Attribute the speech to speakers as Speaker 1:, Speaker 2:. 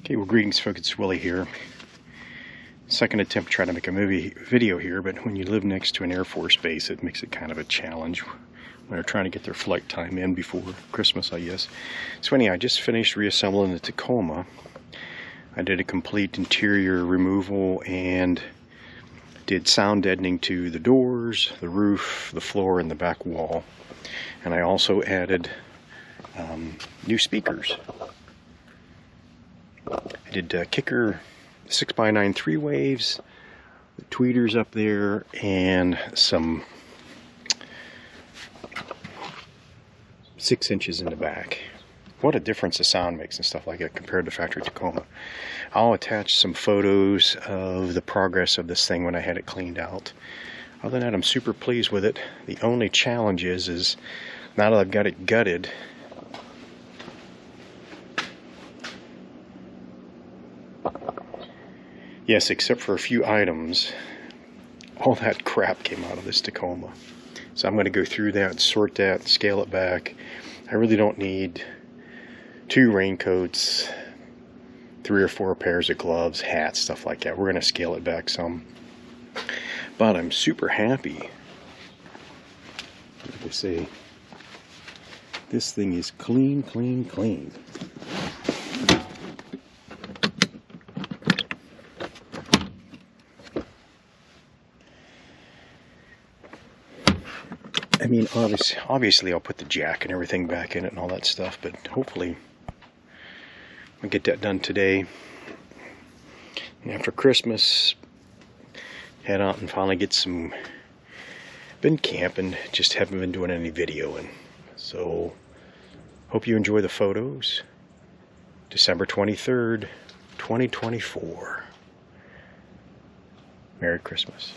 Speaker 1: Okay, well, greetings folks, it's Willie here. Second attempt to try to make a video here, but when you live next to an Air Force base, it makes it kind of a challenge when they're trying to get their flight time in before Christmas, I guess. So anyhow, I just finished reassembling the Tacoma. I did a complete interior removal and did sound deadening to the doors, the roof, the floor, and the back wall. And I also added new speakers. I did kicker 6x9 3 waves, the tweeters up there, and some 6 inches in the back. What a difference the sound makes and stuff like that compared to factory Tacoma. I'll attach some photos of the progress of this thing when I had it cleaned out. Other than that, I'm super pleased with it. The only challenge is now that I've got it gutted, yes, except for a few items, all that crap came out of this Tacoma. So I'm going to go through that, sort that, scale it back. I really don't need 2 raincoats, 3 or 4 pairs of gloves, hats, stuff like that. We're going to scale it back some. But I'm super happy. Like I say, this thing is clean, clean, clean. I mean, obviously I'll put the jack and everything back in it and all that stuff, but hopefully I'll get that done today. And after Christmas, head out and finally get some... Been camping, just haven't been doing any videoing. So, hope you enjoy the photos. December 23rd, 2024. Merry Christmas.